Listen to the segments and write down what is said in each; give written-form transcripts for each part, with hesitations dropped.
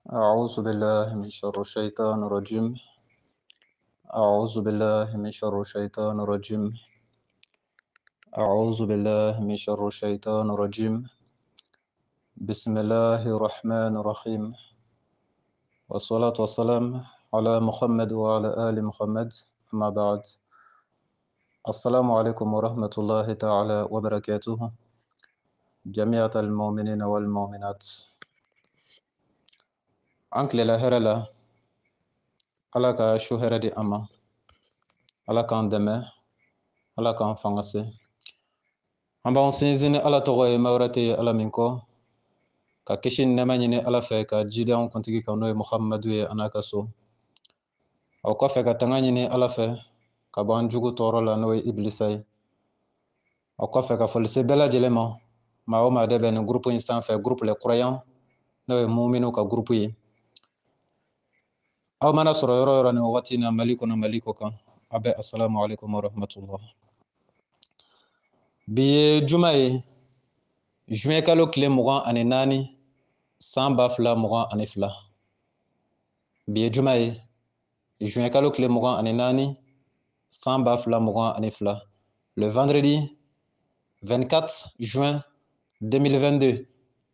أعوذ بالله من شر الشيطان الرجيم. أعوذ بالله من شر الشيطان الرجيم. أعوذ بالله من شر الشيطان الرجيم. بسم الله الرحمن الرحيم. والصلاة والسلام على محمد وعلى آل محمد. أما بعد، السلام عليكم ورحمة الله تعالى وبركاته جميع المؤمنين والمؤمنات. أنكل لا ala ka su hɛrɛ di an ma, ala k'an dɛmɛ, ala k'an fanga se. An b'an sinsin ni ala tɔgɔ ye, maa wɛrɛ tɛ ala min kɔ, ka kisi ni nɛɛma ɲini ala fɛ, ka jidi an kuntigi kan n'o ye Muhamadu ye a n'a ka so. O kɔfɛ ka tanga ɲini ala fɛ ka bɔ an jugu tɔɔrɔ la n'o ye Ibilisa ye. O kɔfɛ ka foli se bɛɛ lajɛlen ma, maa o maa de bɛ nin groupe in sanfɛ, groupe les croyants, n'o ye muminu ka groupe ye. Aw mana sɔrɔ yɔrɔ yɔrɔ nin wagati in na, Mali kɔnɔ Mali kɔ kan, a bɛ assalamu alaikum wa rahmatullah. Bi ye juma ye, juin kalo tile 24 san 2022. Bi ye juma ye, juin kalo tile 24 san 2022. Le vendredi 24 juin 2022.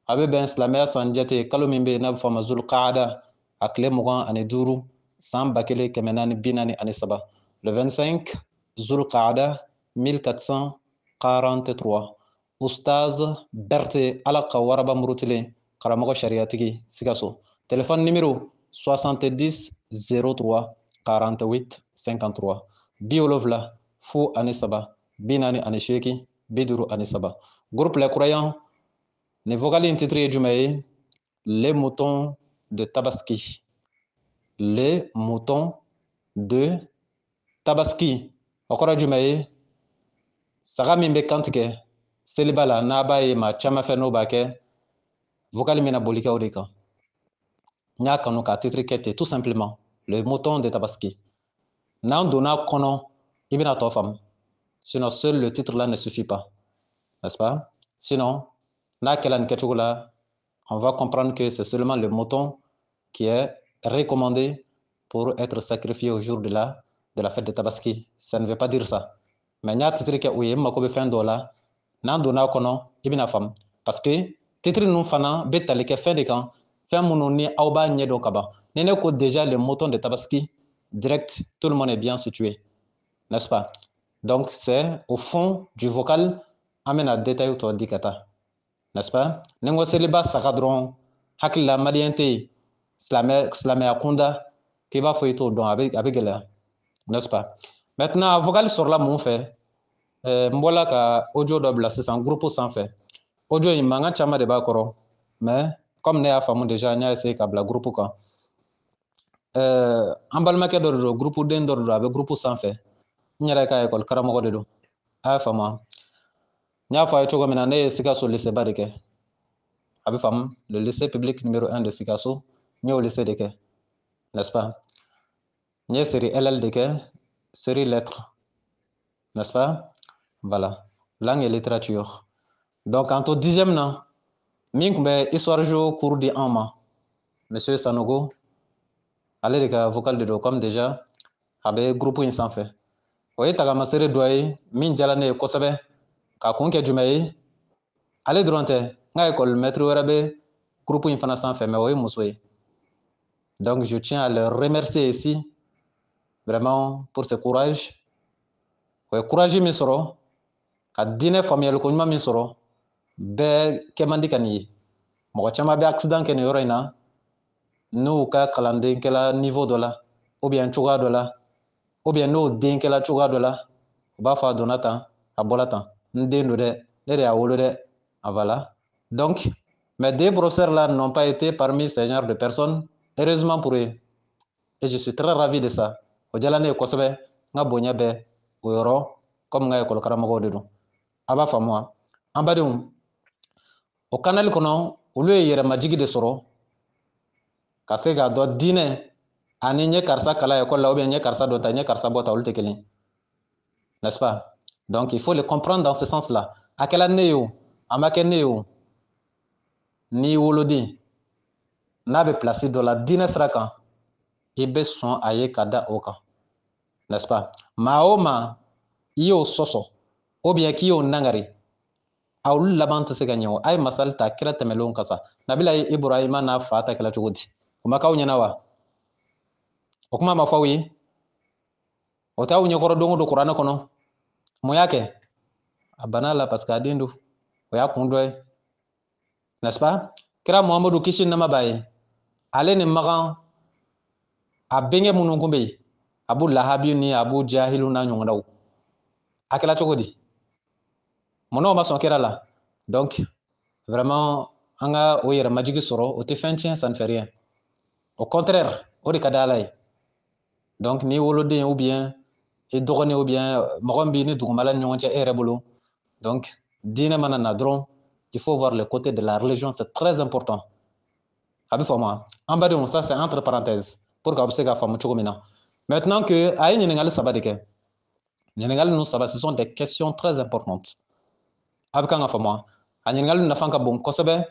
A bɛ bɛn silamɛya san jate kalo min bɛ yen n'a bɛ fɔ a ma Zulqaada, a tile 25 san 1443. Le 25 Zulqaada 1443. Oustaz Berté Ala ka waraba murutilen, karamɔgɔ sariyatigi Sikaso. Téléphone numéro 70 03 48 53 70 fo ani saba 48 53. Groupe les croyants, ne vocal in titre ye jumɛn ye? Les moutons de Tabaski. Les moutons de Tabaski. O kɔrɔ jumɛn ye? Saga min bɛ kantigɛ seliba la, n'a b'a ye maa caman fɛ n'o b'a kɛ, vocal min na boli kɛ o de kan. N y'a kanu k'a titre kɛ ten, tout simplement. Le mouton de Tabaski. N'an donna kɔnɔ, i bɛna tɔ faamu. Sinon, seul le titre là ne suffit pas. N'est-ce pas? Sinon, n'a kɛla nin kɛcogo la, on va comprendre que c'est seulement le mouton qui est recommandé pour être sacrifié au jour de la fête de Tabaski. Ça ne veut pas dire ça. Mais n'a titre que oui, mako be fin do la, n'an donna kɔnɔ, i bɛna faamu. Parce que titre ninnu fana bɛ tali kɛ fɛn de kan, fɛn minnu ni aw b'a ɲɛdɔn ka ban. Ni ne ko déjà le mouton de Tabaski, direct, tout le monde est bien situé. N'est-ce pas? Donc c'est au fond du vocal, an bɛna détail tɔ di ka taa. N'est-ce pas? Ni n ko seliba saga dɔrɔn, hakili la maliyɛn tɛ yen, silamɛya kunda k'i b'a fɔ i t'o dɔn, a bɛ gɛlɛya. N'est-ce pas? Maintenant vocal sɔrɔla mun fɛ? N bɔra ka audio dɔ bila sisan groupe sanfɛ. Audio in mankan caman de b'a kɔrɔ, mais comme ne y'a faamu déjà, n y'a essayé ka bila groupe kan. An balimakɛ dɔ de don, groupe den dɔ de don, a bɛ groupe sanfɛ. N yɛrɛ ka école karamɔgɔ de don. A y'a faamu. N y'a fɔ a ye cogo min na, ne ye Sikaso lycée ba de kɛ. A bɛ faamu, le lycée public numéro 1 de Sikaso, n y'o lycée de kɛ. N'est-ce pas? N ye série LL de kɛ, série lettres. N'est-ce pas? Voilà. Langue et littérature. Donc, en tout 10e na, min tun bɛ histoire géo cours di an ma, Monsieur Sanogo, ale de ka vocal de don comme déjà, a bɛ groupe in sanfɛ. O ye tagamasere dɔ ye min diyara ne ye kosɛbɛ, ka kun kɛ jumɛn ye? Ale dɔrɔn tɛ, n ka école maître wɛrɛ bɛ groupe in fana sanfɛ, mais o ye muso ye. Donc, je tiens à le remercier ici, vraiment, pour ce courage. O ye courage min sɔrɔ, ka diinɛ faamuyaliko ɲuman min sɔrɔ, bɛɛ kɛ man di ka nin ye. Mɔgɔ caman bɛ accident kɛ nin yɔrɔ in na, n'u ka kalanden kɛla niveau dɔ la, ou bien cogoya dɔ la, ou bien n'o den kɛla cogoya dɔ la, u b'a fɔ a donna tan, a bɔra tan. N den don dɛ, ne de y'a wolo dɛ, voilà. Donc, mes deux professeurs là n'ont pas été parmi ces genres de personnes, heureusement pour eux. Et je suis très ravi de ça. O diyala ne ye kosɛbɛ, n ka bonya bɛ o yɔrɔ, comme n ka école karamɔgɔw de don. A b'a faamu wa? An badenw, o canal kɔnɔ, olu ye yɛrɛmajigi de sɔrɔ, ka se k'a dɔn diinɛ ani n ye karisa kala école la, ou bien n ye karisa dɔn ta, n ye karisa bɔ ta, olu tɛ kelen. N'est-ce pas? Donc, il faut le comprendre dans ce sens-là. A kɛla ne ye o, a ma kɛ ne ye o, n'i woloden, n'a bɛ place dɔ la diinɛ sira kan i bɛ sɔn a ye ka da o kan n'est-ce pas maa o maa i y'o sɔsɔ ou bien k'i y'o nangari a olu laban tɛ se ka ɲɛ o a ye masali ta kira tɛmɛlenw kan sa nabila ibrahima n'a fa ta kɛla cogo di o ma k'aw ɲɛna wa o kuma ma fɔ aw ye o t'aw ɲɛkɔrɔ don o don kuranɛ kɔnɔ mun y'a kɛ a banna la parce que a den don o y'a kun dɔ ye n'est-ce pas kira muhamadu kisi nama b'a ye ale ni magan a bɛnkɛ minnu kun bɛ yen abu lahabi ni abu jahilu n'a ɲɔgɔnnaw a kɛla cogo di munna o ma sɔn kira la donc vraiment an ka o yɛrɛmajigi sɔrɔ o tɛ fɛn tiɲɛ ça ne fait rien au contraire o de ka di ala ye donc n'i woloden ou bien i dɔgɔnin ou bien mɔgɔ min b'i ni dugumala ni ɲɔgɔn cɛ e yɛrɛ bolo donc diinɛ mana na dɔrɔn il faut voir le côté de la religion c'est très important a bɛ faamu wa an badenw ça c'est entre parenthèses pour que aw bɛ se k'a faamu cogo min na maintenant que a ye ɲininkali saba de kɛ ɲininkali ninnu saba ce sont des questions très importantes a bɛ kan ka faamu wa a ɲininkali nafa ka bon kosɛbɛ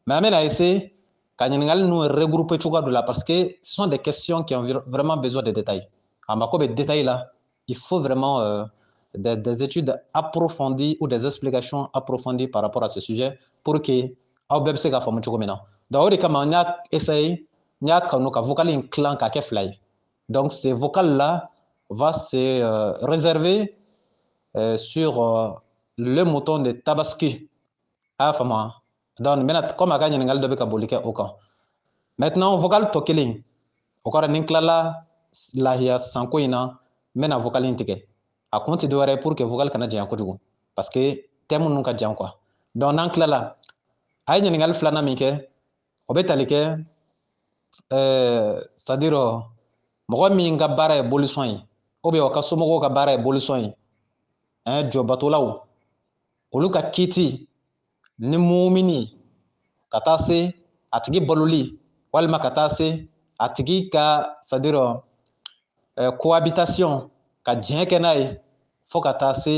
mais an bɛna essayer ka ɲininkali ninnu regrouper cogoya dɔ la parce que ce sont des questions qui ont vraiment besoin de détails a mako bɛ détail la il faut vraiment des études approfondies ou des explications approfondies par rapport à ce sujet pour que aw bɛɛ bɛ se k'a faamu cogo min na donc o de kama n y'a essayé n y'a kanu ka vocal in tilan k'a kɛ fila ye donc ces vocales là va se réserver sur le mouton de Tabaski a y'a faamu wa donc n bɛna comme a ka ɲininkali dɔ bɛ ka boli kɛ o kan maintenant vocal tɔ kelen o kɔrɔ ni n tilala lahiya sanko in na n bɛna vocal in tigɛ a kun tɛ dɔwɛrɛ pour que vocal kana janya kojugu parce que thème ninnu ka jan quoi donc n'an tilala a ye ɲininkali filanan min kɛ o bɛ tali kɛ c'est à dire mɔgɔ min ka baara ye bolisɔn ye ou bien o ka somɔgɔw ka baara ye bolisɔn ye jɔbatolaw olu ka kiti ni mumini ka taa se a tigi baloli walima ka taa se a tigi ka c'est à dire cohabitation ka diɲɛ kɛ n'a ye fo ka taa se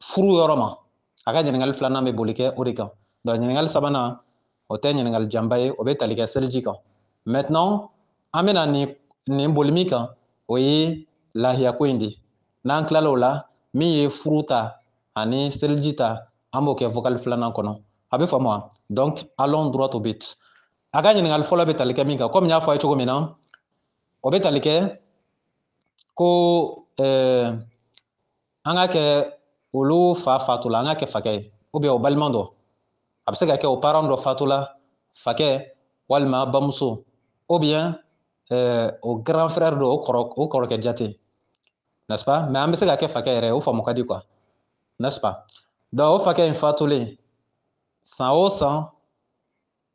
furu yɔrɔ ma a ka ɲininkali filanan bɛ boli kɛ o de kan donc ɲininkali sabanan o tɛ ɲininkali janba ye o bɛ tali kɛ seliji kan maintenant an bɛna nin boli min kan o ye lahiya ko in de n'an tilala o la min ye furu ta ani seliji ta an b'o kɛ vocal filanan kɔnɔ a bɛ faamu wa donc allons droit au but a ka ɲininkali fɔlɔ bɛ tali kɛ min kan comme n y'a fɔ a ye cogo min na o bɛ tali kɛ ko an ka kɛ olu fa fatula an ka kɛ fakɛ ye ou bien o balima dɔ a bɛ se ka kɛ o parent dɔ fatula fakɛ walima bamuso ou bien o grand frère dɔ o kɔrɔkɛ jate n'est-ce pas mais an bɛ se ka kɛ fakɛ yɛrɛ o faamu ka di quoi n'est-ce pas donc o fakɛ in fatulen san o san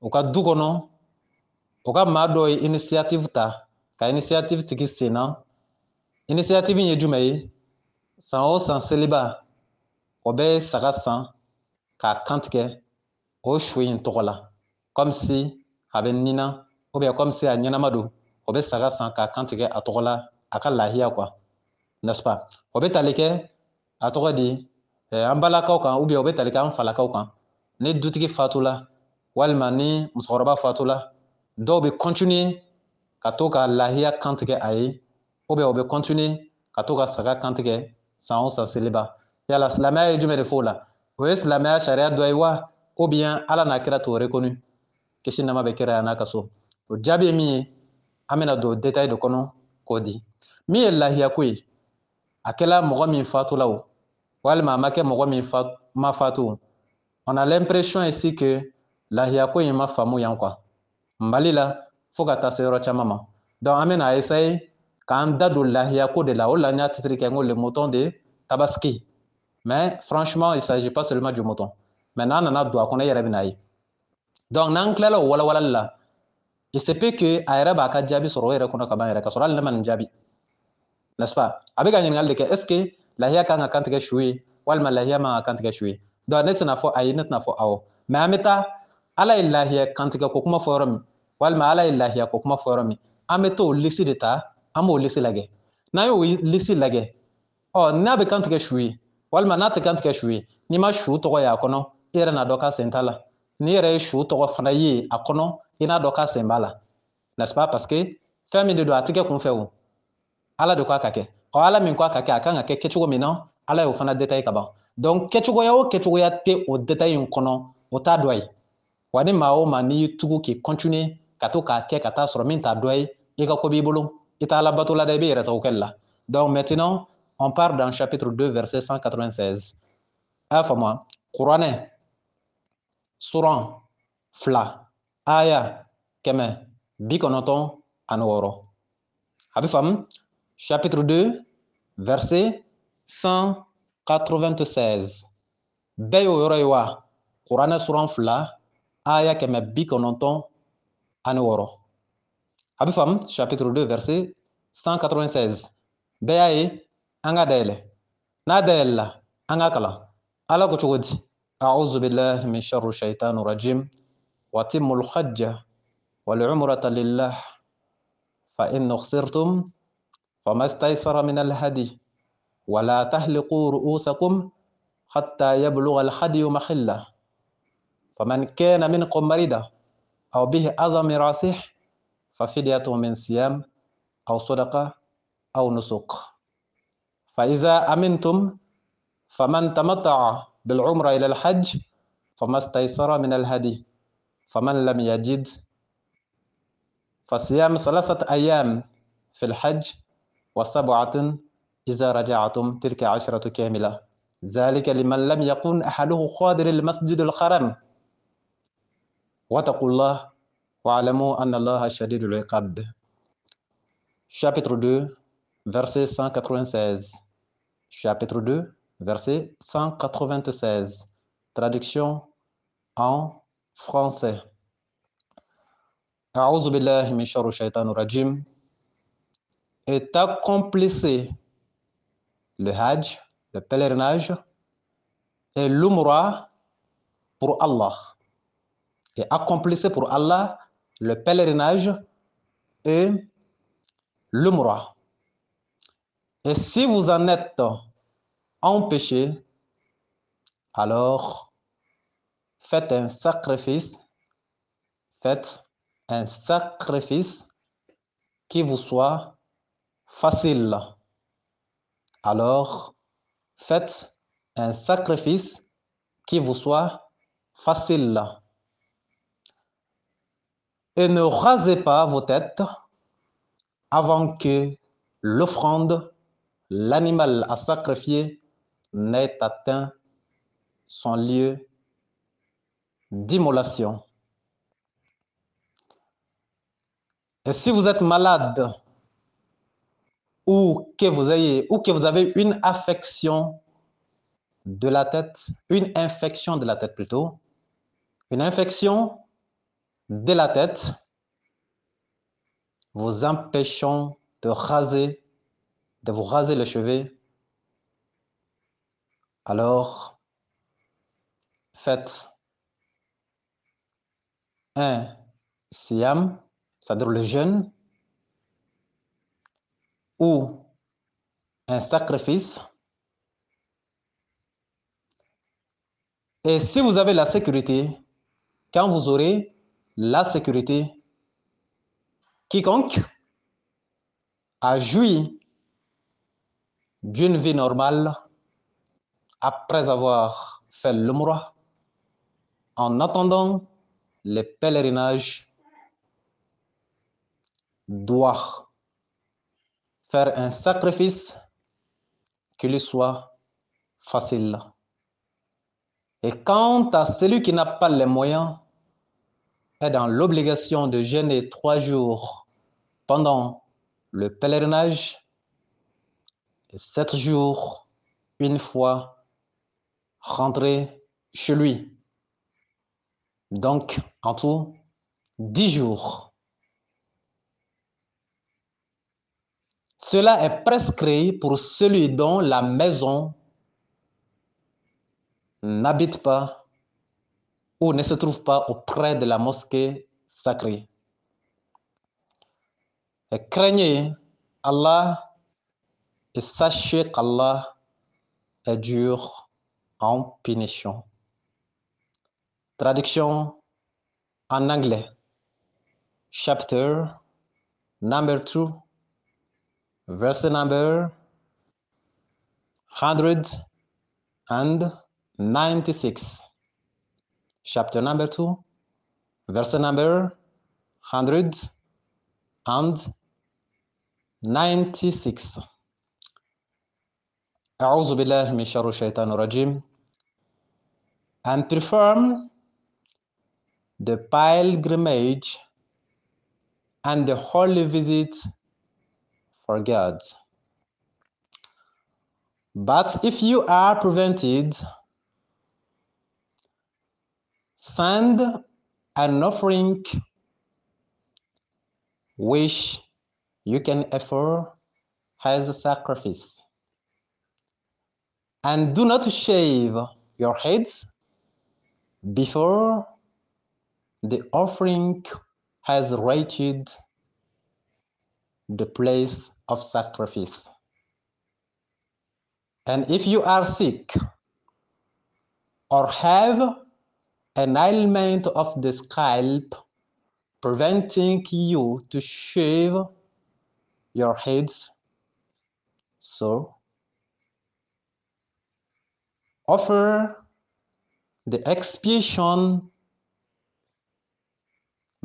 u ka du kɔnɔ u ka maa dɔ ye initiative ta ka initiative sigi sen na initiative in ye jumɛn ye san o san seliba o bɛ saga san k'a kantigɛ o su in tɔgɔ la comme si a bɛ nina ou bien comme si a ɲɛnama don o bɛ saga san k'a kantigɛ a tɔgɔ la a ka lahiya quoi n'est-ce pas o bɛ tali kɛ a tɔgɔ di an balakaw kan ou bien o bɛ tali kɛ an falakaw kan ni dutigi fatula walima ni musokɔrɔba fatula dɔw bɛ continuer ka to ka lahiya kantigɛ a ye ou bien o bɛ continuer ka to ka saga kantigɛ san o san seliba yala silamɛya ye jumɛn de fɔ o la o ye silamɛya sariya dɔ ye wa ou bien ala n'a kira t'o reconnu kisi nama bɛ kira yan n'a ka so o jaabi ye min ye an bɛna don détail de kɔnɔ k'o di min ye lahiya ko ye a kɛla mɔgɔ min fatula o walima a ma kɛ mɔgɔ min ma fatu on a l'impression ici que lahiya ko in ma faamu yan quoi mali la fo ka taa se yɔrɔ caman ma donc an bɛna essayer k'an da don lahiya ko de la o la n y'a titre kɛ n ko le mouton de tabaski mais franchement il s'agit pas seulement du mouton mais n'an nana don a kɔnɔ i yɛrɛ bɛna ye donc n'an tilala o walawalali la il se peut que a yɛrɛ b'a ka jaabi sɔrɔ o yɛrɛ kɔnɔ ka ban yɛrɛ ka sɔrɔ hali ne ma nin jaabi n'est-ce pas a bɛ ka ɲininkali de kɛ est ce que lahiya kan ka kantigɛ su ye walima lahiya man ka kantigɛ su ye donc ne tɛna fɔ ayi ne tɛna fɔ awɔ mais an bɛ taa ala ye lahiya kantigɛ ko kuma fɔ yɔrɔ min walima ala ye lahiya ko kuma fɔ yɔrɔ min an bɛ t'o lisi de ta an b'o lisi lajɛ n'an y'o lisi lajɛ n'a bɛ kantigɛ su ye walima n'a tɛ kantigɛ su ye n'i ma su tɔgɔ ye a kɔnɔ i yɛrɛ n'a dɔn k'a sen t'a la n'i yɛrɛ ye su tɔgɔ fana ye a kɔnɔ i n'a dɔn k'a sen b'a la, n'est-ce pas? Parce que fɛn min de don a tɛ kɛ kun fɛ o, Ala de ko a ka kɛ. Ala min ko a ka kɛ, a kan ka kɛ kɛcogo min na, Ala y'o fana détaillé ka ban. Donc kɛcogoya o kɛcogoya tɛ o détail in kɔnɔ, o t'a dɔ ye. Wa ni maa o maa n'i y'i tugu k'i continuer ka to k'a kɛ ka taa sɔrɔ min t'a dɔ ye, i ka ko b'i bolo, i t'a Alabato la dɛ, i bɛ yɛrɛ sago kɛli la. Donc maintenant, on part dans chapitre 2, verset 196. A y'a faamuya? Kuranɛ suran 2 aya 196. A bɛ faamu? Chapitre 2, verset 196. Bɛɛ y'o yɔrɔ ye wa? Kuranɛ suran 2 aya 196. A bɛ faamu? Chapitre 2, verset 196. Bɛɛ y'a ye? An ka dayɛlɛ. N'a dayɛlɛla, an ka kalan. Ala ko cogo di? أعوذ بالله من شر الشيطان الرجيم وأتموا الحج والعمرة لله فإن أخسرتم فما استيسر من الهدي ولا تحلقوا رؤوسكم حتى يبلغ الهدي محله فمن كان منكم مريضا أو به أذى من رأسه ففدية من صيام أو صدقة أو نسك فإذا أمنتم فمن تمتع بالعمرة إلى الحج فما استيسر من الهدي فمن لم يجد فصيام 3 أيام في الحج و7 إذا رجعتم تلك 10 كاملة ذلك لمن لم يكن أحده حاضر المسجد الحرام واتقوا الله واعلموا أن الله شديد العقاب. Chapitre 2, verset 196. Chapitre 2, verset 196. Traduction en français. أعوذ بالله من شر الشيطان الرجيم. Et accomplissez le Hajj, le pèlerinage, et l'Umrah pour Allah. Et accomplissez pour Allah le pèlerinage et l'Umrah. Et si vous en êtes empêché, alors faites un sacrifice qui vous soit facile. Alors faites un sacrifice qui vous soit facile. Et ne rasez pas vos têtes avant que l'offrande, l'animal à sacrifier, n'ait atteint son lieu d'immolation. Et si vous êtes malade ou que vous avez une affection de la tête, une infection de la tête plutôt, une infection de la tête vous empêchant de vous raser les cheveux, alors faites un siyam, c'est-à-dire le jeûne, ou un sacrifice. Et si vous avez la sécurité, quand vous aurez la sécurité, quiconque a joui d'une vie normale après avoir fait l'Umrah, en attendant le pèlerinage, doit faire un sacrifice qui lui soit facile. Et quant à celui qui n'a pas les moyens, est dans l'obligation de jeûner 3 jours pendant le pèlerinage et 7 jours une fois rentré chez lui. Donc, en tout, 10 jours. Cela est prescrit pour celui dont la maison n'habite pas ou ne se trouve pas auprès de la mosquée sacrée. Et craignez Allah et sachez qu'Allah est dur en punition. Traduction en anglais. chapter number 2, verse number 196. Chapter number 2, verse number 196. أعوذ بالله من شر الشيطان الرجيم. And perform the pilgrimage and the holy visit for God. But if you are prevented, send an offering which you can offer as a sacrifice. And do not shave your heads before the offering has reached the place of sacrifice. And if you are sick or have an ailment of the scalp preventing you to shave your heads, so offer the expiation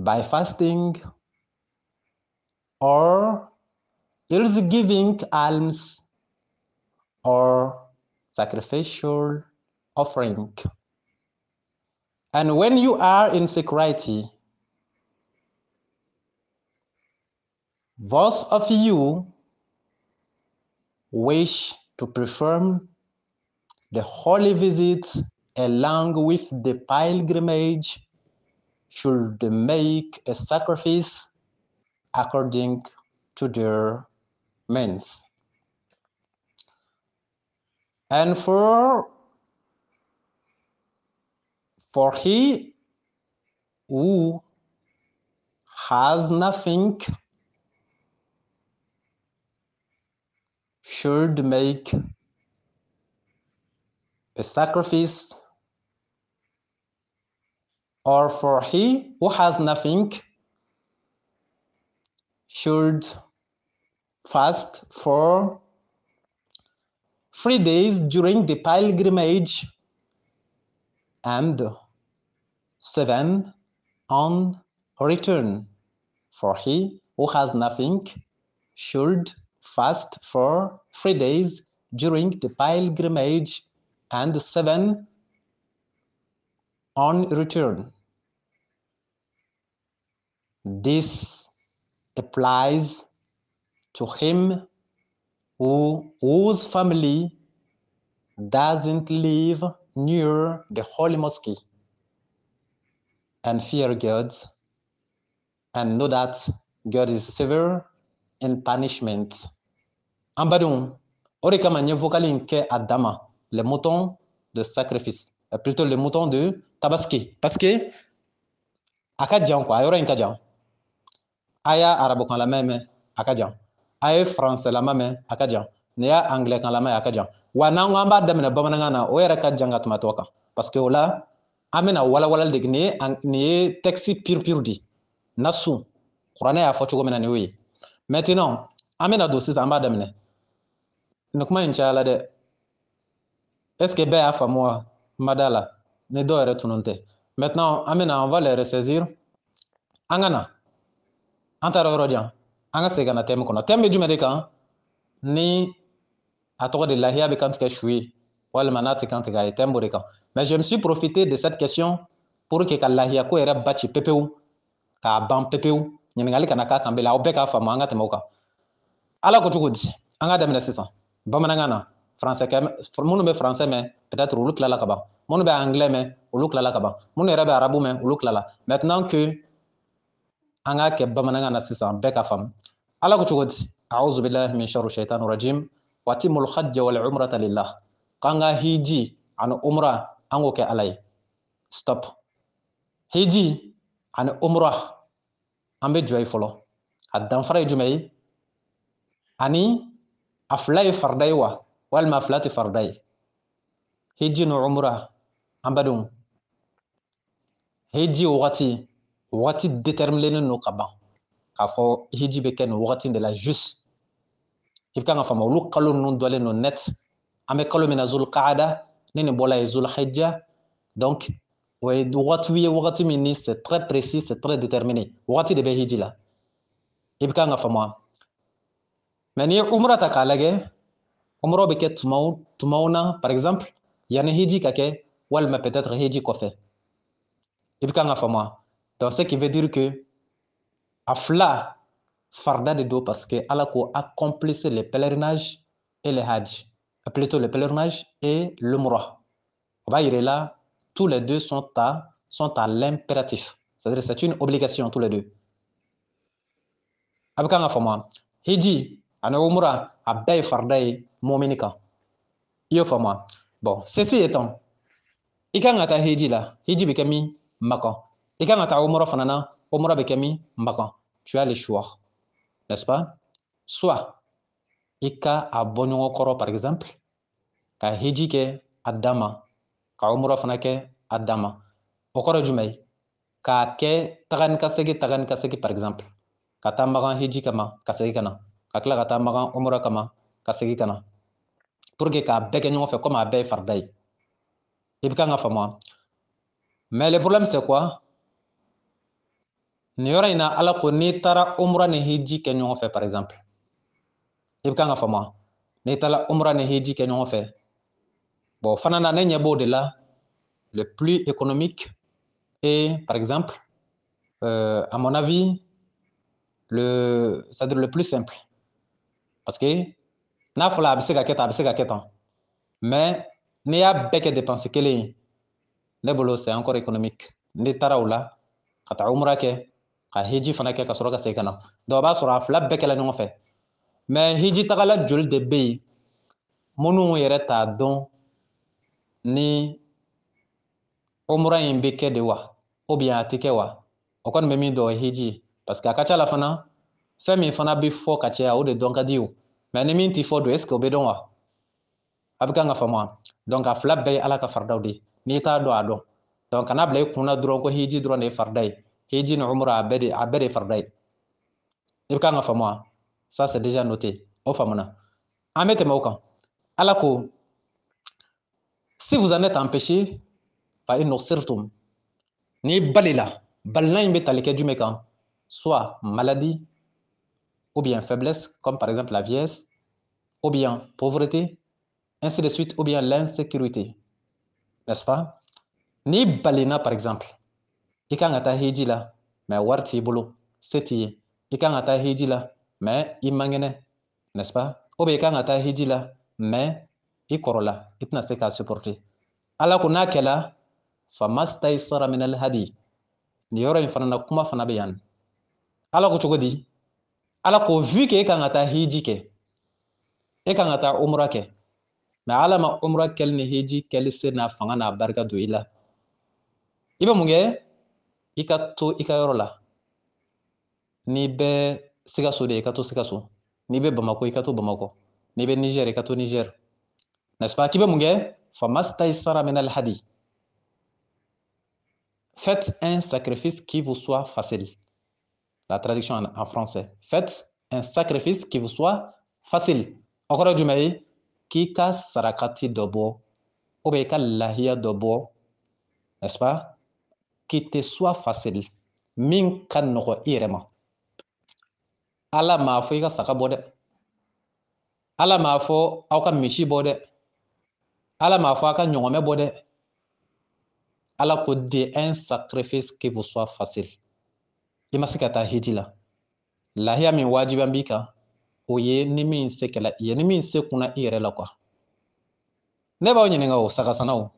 by fasting or else giving alms or sacrificial offering. And when you are in security, those of you wish to perform the holy visits along with the pilgrimage should make a sacrifice according to their means. And for he who has nothing should make a sacrifice, or for he who has nothing should fast for 3 days during the pilgrimage and 7 on return. For he who has nothing should fast for 3 days during the pilgrimage and 7 on return. This applies to him whose family doesn't live near the holy mosque and fear God and know that God is severe in punishment. Ambadon, Orikama vocalinke Adama, les moutons de sacrifice, plutôt les moutons de tabaski. Parce que, akadjan quoi, ayora inkadjan. Aya arabo kan la même akadjan. Aya français la même akadjan. Nia anglais kan la même akadjan. Wa nangamba damina bamanangana o era kadjan gatmatoka. Parce que là, amena wala de ni texte pur di. Nasu. Qur'an ya foto gomena ni wi. Maintenant, amena dosis amba damine. Nukuma inchala de. Est-ce que Béa Famoa, Madala, ne doit retourner? Maintenant, amena, on va les ressaisir. Angana, antara rodian, anga segana thème kono. Thème du médicament, ni à toi de lahia bekant que je suis, ou le manat quand tu as thème borikan. Mais je me suis profité de cette question pour que lahia ko era bachi pepeu, ka bam pepeu, nyengali kanaka kambela obeka famo anga temoka. Alors que tu dis, anga demna sisa, bamanangana. Français munu be français mais peut-être ulu klala kaba munu be anglais mais ulu klala kaba munu yɛrɛ be arabu mais ulu klala maintenant que an ka kɛ bamanankan na sisan bɛɛ ka faamu ala ko cogo di a'udhu billahi min sharri shaitan rajim wa timul hajj wal umrata lillah kan ka hiji ani umra an k'o kɛ ala ye stop hiji ani umra an bɛ jɔ ye fɔlɔ a danfara ye jumɛn ye ani a fila ye farida ye wa walima fila tɛ farida ye hiji ni umra an badenw hiji wagati déterminé no ka ban k'a fɔ hiji bɛ kɛ nin wagati de la juste i bɛ kan ka faamu olu kalo ninnu dɔlen no net an bɛ kalo min na zulqaada ni nin bɔla ye zulhijja donc o ye wagati ye wagati min ni c'est très précis c'est très déterminé wagati de bɛ hiji la i bɛ kan ka faamu mais ni ye umra ta k'a lajɛ umra bɛ kɛ tumaw na par exemple yanni hiji ka kɛ walima peut-être hiji kɔfɛ i bɛ kan ka faamu donc ce qui veut dire que a fila farda de do parce que ala ko accomplissez les pèlerinages et les hajj plutôt le pèlerinage et l'umrah on va dire là tous les deux sont à l'impératif c'est-à-dire c'est une obligation tous les deux a bɛ kan ka faamu hiji ani umrah a bɛɛ ye farda ye mɔmini kan i y'o faamu bon ceci étant i kan ka taa hiji la hiji bɛ kɛ min makan i kan ka taa umrah fana na umrah bɛ kɛ min makan tu as le choix n'est-ce pas soit i ka a bɔ ɲɔgɔn kɔrɔ par exemple ka hiji kɛ a dan ma ka umrah fana kɛ a dan ma o kɔrɔ jumɛn ye k'a kɛ taga ni ka segin par exemple ka taa magan hiji kama ka segin ka na ka tila ka taa magan umrah kama ka segin ka na pour que k'a bɛɛ kɛ ɲɔgɔn fɛ comme a bɛɛ ye farida ye i bɛ kan ka faamu mais le problème c'est quoi nin yɔrɔ in na ala ko n'i taara umrah ni hiji kɛ ɲɔgɔn fɛ par exemple i bɛ kan ka faamu n'i taara umrah ni hiji kɛ ɲɔgɔn fɛ bon fana na ne ɲɛ b'o de la le plus économique et par exemple à mon avis c'est-à-dire le plus simple parce que n'a fɔla a bɛ se ka kɛ tan a bɛ se ka kɛ tan mais n'i y'a bɛɛ kɛ dépense kelen ye ne bolo c'est encore économique n'i taara o la ka taa umrah kɛ ka hiji fana kɛ ka sɔrɔ ka segin ka na donc o b'a sɔrɔ a fila bɛɛ kɛla ɲɔgɔn fɛ mais hiji tagala joli de bɛ yen minnu yɛrɛ t'a dɔn ni umrah in bɛ kɛ de wa ou bien a tɛ kɛ wa o kɔni bɛ min dɔn o ye hiji ye parce que a ka ca la fana fɛn min fana bɛ fɔ ka caya o de dɔn ka di o mais ni min tɛ fɔ don est ce que o bɛ dɔn wa a bɛ kan ka faamu donc a fila bɛɛ ye ala ka faridaw de ye n'i t'a dɔn a dɔn donc kana bila i kunna dɔrɔn ko hiji dɔrɔn de ye farida ye hiji ni umrah a bɛɛ de ye farida ye i bɛ kan ka faamu ça c'est déjà noté o faamuna an bɛ tɛmɛ o kan ala ko si vous en êtes empêché fa in nusirtum ni balila balina in bɛ tali kɛ jumɛn kan soit maladie ou bien faiblesse comme par exemple la vieillesse ou bien pauvreté ainsi de suite ou bien l'insécurité n'est-ce pas ni balina par exemple i kan ka taa hiji la mais wari t'i bolo se t'i ye i kan ka taa hiji la mais i man kɛnɛ n'est-ce pas ou bien i kan ka taa hiji la mais i kɔrɔla i tɛna se k'a supporter ala ko n'a kɛla famastaysara min alhadi nin yɔrɔ in fana na kuma fana bɛ yan ala ko cogo di ala ko vu que e kan ka taa hiji kɛ e kan ka taa umrah kɛ mais ala ma umrah kɛli ni hiji kɛli se n'a fanga n'a barika don i la i bɛ mun kɛ i ka to i ka yɔrɔ la n'i bɛ sikaso de i ka to sikaso n'i bɛ bamako i ka to bamako n'i bɛ niger i ka to niger n'est-ce pas k'i bɛ mun kɛ famastaysara min alhadi faites un sacrifice qui vous soit facile la traduction en français faites un sacrifice qui vous soit facile o kɔrɔ jumɛn ye k'i ka sarakati dɔ bɔ ou bien i ka lahiya dɔ bɔ n'est-ce pas qui te soit facile min ka nɔgɔ i yɛrɛ ma ala m'a fɔ i ka saga bɔ dɛ ala m'a fɔ aw ka misi bɔ dɛ ala m'a fɔ aw ka ɲɔgɔmɛ bɔ dɛ ala ko de un sacrifice qui vous soit facile i ma se ka taa hiji la lahiya min wajiban b'i kan o ye ni min se kɛla i ye ni min se kunna i yɛrɛ la quoi ne b'aw ɲininka o sagasanaw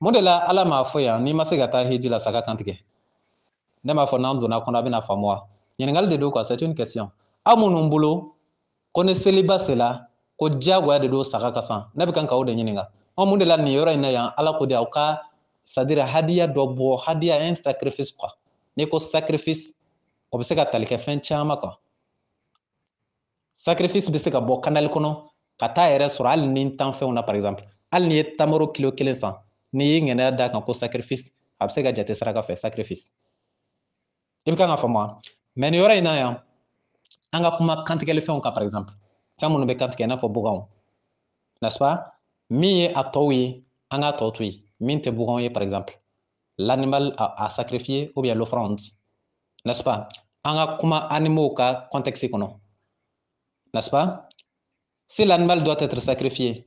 mun de la ala m'a fɔ yan n'i ma se ka taa hiji la saga kan tigɛ ne m'a fɔ n'an donna kɔnɔ a bɛna faamu wa ɲininkali de don quoi c'est une question aw minnu bolo ko ni seliba sela ko diyagoya de don saga ka san ne bɛ kan k'aw de ɲininka anw mun de la nin yɔrɔ in na yan ala ko de aw ka c'est-à-dire hadiya dɔ bɔ hadiya un sacrifice quoi n'i ko sacrifice o bɛ se ka tali kɛ fɛn caman quoi sacrifice bɛ se ka bɔ kanali kɔnɔ ka taa yɛrɛ sɔrɔ hali ni tanfɛnw na par exemple hali n'i ye tamaro kilo 1 san n'i y'i ŋɛnɛya d'a kan ko sacrifice a bɛ se ka jate saraka fɛ sacrifice i bɛ kan ka faamu mais nin yɔrɔ in na yan an ka kuma kantigɛli fɛnw kan par exemple fɛn minnu bɛ kantigɛ i n'a fɔ buganw n'est-ce pas min ye a tɔw ye an ka tɔ to yen min tɛ buganw ye par exemple l'animal à sacrifier ou bien l'offrande n'est-ce pas an ka kuma animaux ka contexte kɔnɔ n'est-ce pas si l'animal doit être sacrifié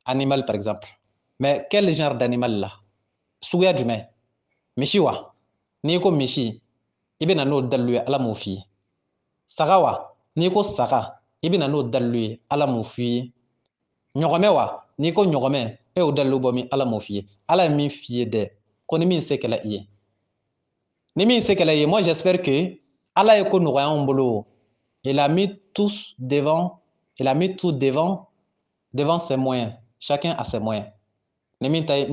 animal par exemple mais quel genre d'animal là suguya jumɛn misi wa n'i ko misi i bɛ na n'o dalilu ye ala m'o f'i ye saga wa n'i ko saga i bɛ na n'o dalilu ye ala m'o f'i ye ɲɔgɔmɛ wa n'i ko ɲɔgɔmɛ e y'o dalilu bɔ min ala m'o f'i ye ala ye min f'i ye dɛ ko ni min se kɛla i ye ni min se kɛla i ye moi j'espère que ala ye ko nɔgɔya anw bolo il a mis tous devant il a mis tout devant ses moyens chacun a ses moyens ni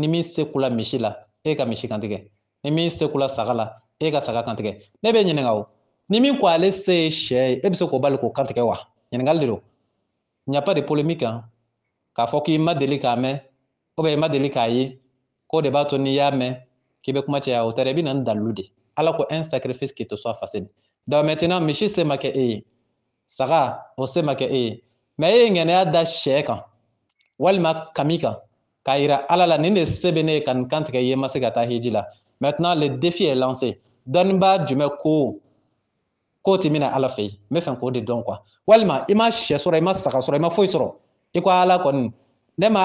min se kula misi la e ka misi kantigɛ ni min se kula saga la e ka saga kantigɛ ne bɛ ɲininka o ni min ko ale se ye sɛ ye e bɛ se k'o bali k'o kantigɛ wa ɲininkali de don il n'y a pas de polémique hein k'a fɔ k'i ma deli k'a mɛn ou bien i ma deli k'a ye k'o de b'a to n'i y'a mɛn k'i bɛ kuma caya o tɛ dɛ i bɛ na ni dalilu de ala ko un sacrifice qui te soit facile donc maintenant misi se ma kɛ e ye saga o se ma kɛ e ye mais e ye ŋaniya da sɛ kan walima kami kan k'a yira ala la nin de se bɛ ne ye ka nin kantigɛ i ye ma se ka taa hiji la maintenant le défi est lancé dɔnnibaa jumɛn k'o tɛ mina ala fɛ yen n bɛ fɛ k'o de dɔn quoi walima i ma sɛ sɔrɔ i ma saga sɔrɔ i ma foyi sɔrɔ i ko ala kɔni ne ma